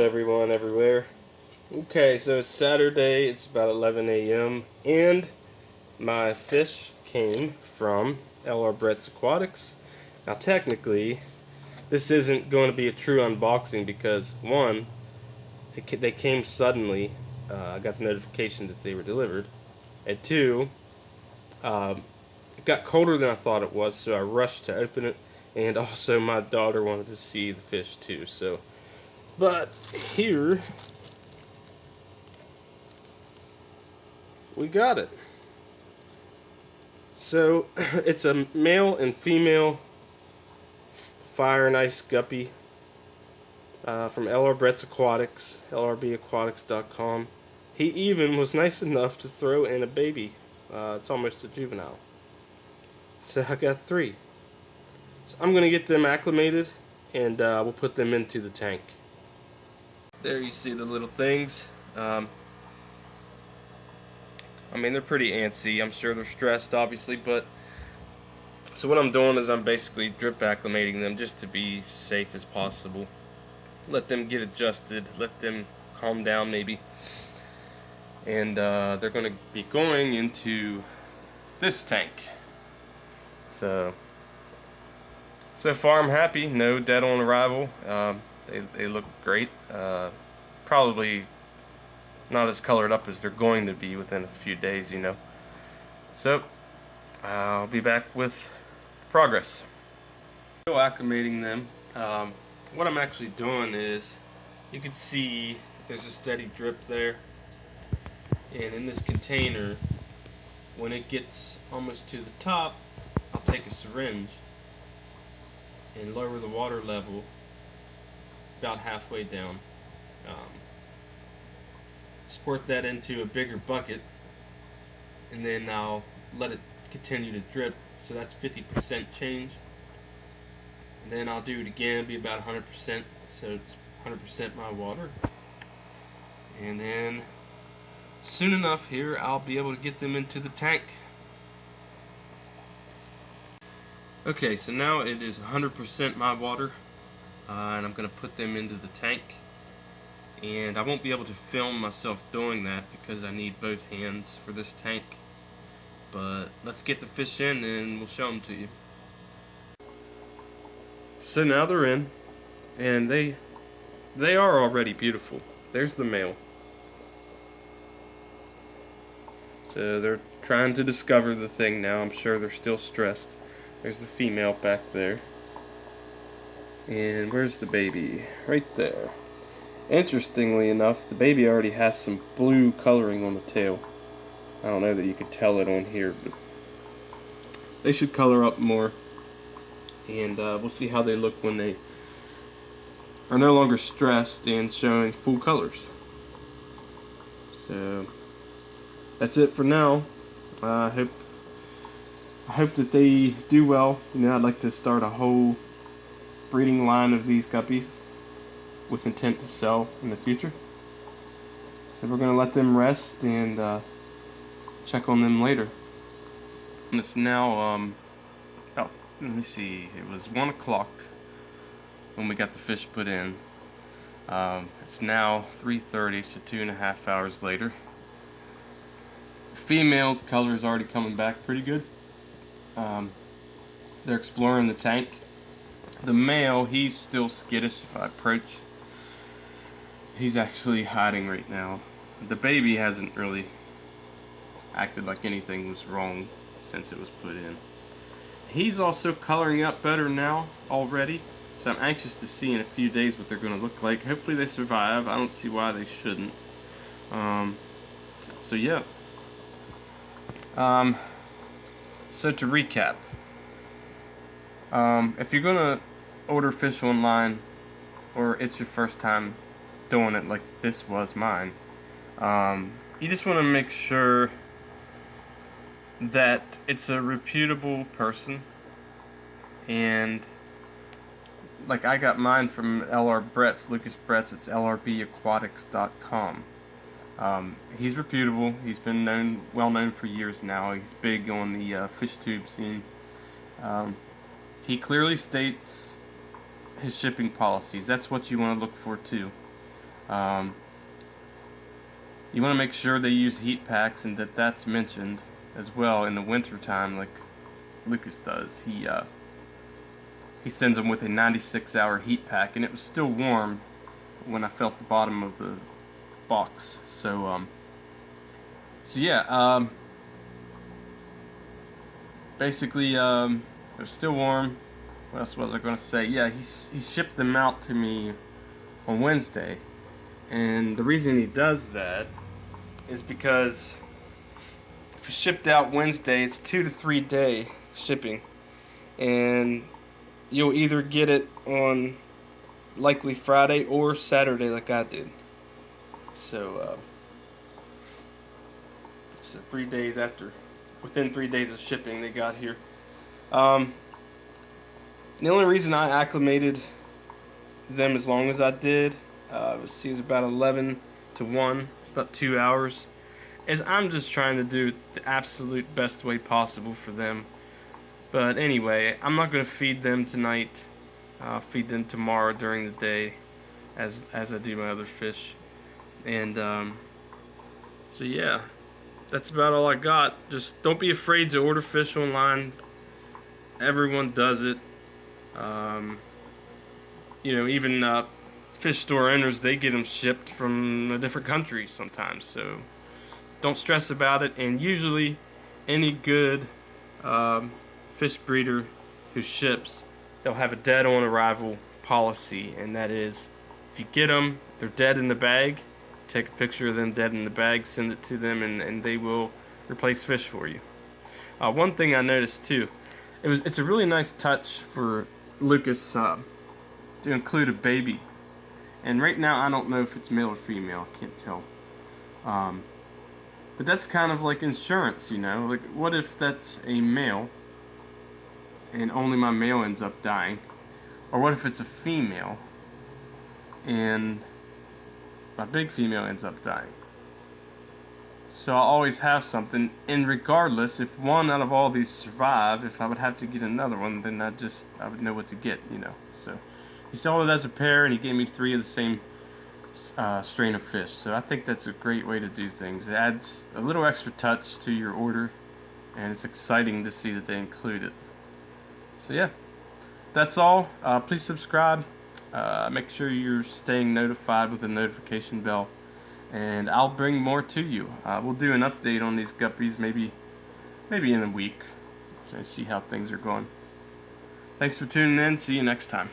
everyone, everywhere? Okay, so it's Saturday, it's about 11 a.m., and my fish came from Bretz Aquatics. Now, technically, this isn't going to be a true unboxing because, one, they came suddenly. I got the notification that they were delivered. And two, it got colder than I thought it was, so I rushed to open it. And also, my daughter wanted to see the fish too, so. But here we got it. So it's a male and female fire and ice guppy from Bretz Aquatics, lrbaquatics.com. He even was nice enough to throw in a baby. It's almost a juvenile. So I got 3. So I'm going to get them acclimated and we'll put them into the tank. There you see the little things. I mean, they're pretty antsy. I'm sure they're stressed, obviously, but so what I'm doing is I'm basically drip acclimating them just to be safe as possible. Let them get adjusted, let them calm down maybe. And they're going to be going into this tank. So far I'm happy. No dead on arrival. They look great. Probably not as colored up as they're going to be within a few days, you know. So I'll be back with progress. Still acclimating them. What I'm actually doing is, you can see there's a steady drip there, and in this container, when it gets almost to the top, I'll take a syringe and lower the water level about halfway down. Squirt that into a bigger bucket, and then I'll let it continue to drip. So that's 50% change. And then I'll do it again, be about 100%, so it's 100% my water. And then soon enough here, I'll be able to get them into the tank. Okay, so now it is 100% my water, and I'm going to put them into the tank. And I won't be able to film myself doing that because I need both hands for this tank. But let's get the fish in and we'll show them to you. So now they're in, and they are already beautiful. There's the male. So they're trying to discover the thing now. I'm sure they're still stressed. There's the female back there. And where's the baby? Right there. Interestingly enough, the baby already has some blue coloring on the tail. I don't know that you could tell it on here, but they should color up more. And we'll see how they look when they are no longer stressed and showing full colors. So that's it for now. I hope that they do well. You know, I'd like to start a whole breeding line of these guppies with intent to sell in the future. So we're going to let them rest and check on them later. And it's now about, let me see, it was 1 o'clock when we got the fish put in. It's now 3:30, so 2.5 hours later. The female's color is already coming back pretty good. They're exploring the tank. The male, he's still skittish if I approach. He's actually hiding right now. The baby hasn't really acted like anything was wrong since it was put in. He's also coloring up better now already, so I'm anxious to see in a few days what they're going to look like. Hopefully they survive. I don't see why they shouldn't. So yeah. So to recap, if you're going to order fish online, or it's your first time doing it like this was mine, you just want to make sure that it's a reputable person. And like, I got mine from Bretz, Lucas Bretz. It's lrbaquatics.com. He's reputable. He's been well known for years now. He's big on the fish tube scene. He clearly states his shipping policies. That's what you want to look for too. You want to make sure they use heat packs, and that's mentioned as well in the winter time, like Lucas does. He sends them with a 96-hour heat pack, and it was still warm when I felt the bottom of the box. So yeah, basically, it was still warm. What else was I going to say? Yeah, he shipped them out to me on Wednesday, and the reason he does that is because if it's shipped out Wednesday, it's 2 to 3 day shipping, and you'll either get it on likely Friday or Saturday like I did. So 3 days after, within 3 days of shipping, they got here. The only reason I acclimated them as long as I did, it was about 11 to 1, about 2 hours, is I'm just trying to do the absolute best way possible for them. But anyway, I'm not going to feed them tonight. I'll feed them tomorrow during the day, as I do my other fish. And so yeah, that's about all I got. Just don't be afraid to order fish online. Everyone does it. You know, even fish store owners, they get them shipped from a different countries sometimes. So don't stress about it. And usually, any good fish breeder who ships, they'll have a dead on arrival policy, and that is, if you get them, they're dead in the bag, take a picture of them dead in the bag, send it to them, and they will replace fish for you. One thing I noticed too, it's a really nice touch for Lucas to include a baby, and right now I don't know if it's male or female, I can't tell. But that's kind of like insurance, you know. Like, what if that's a male and only my male ends up dying? Or what if it's a female and my big female ends up dying? So I'll always have something, and regardless, if one out of all these survive, if I would have to get another one, then I would know what to get, you know. So he sold it as a pair, and he gave me 3 of the same strain of fish. So I think that's a great way to do things. It adds a little extra touch to your order, and it's exciting to see that they include it. So yeah, that's all. Please subscribe. Make sure you're staying notified with the notification bell, and I'll bring more to you. We'll do an update on these guppies maybe in a week, and see how things are going. Thanks for tuning in. See you next time.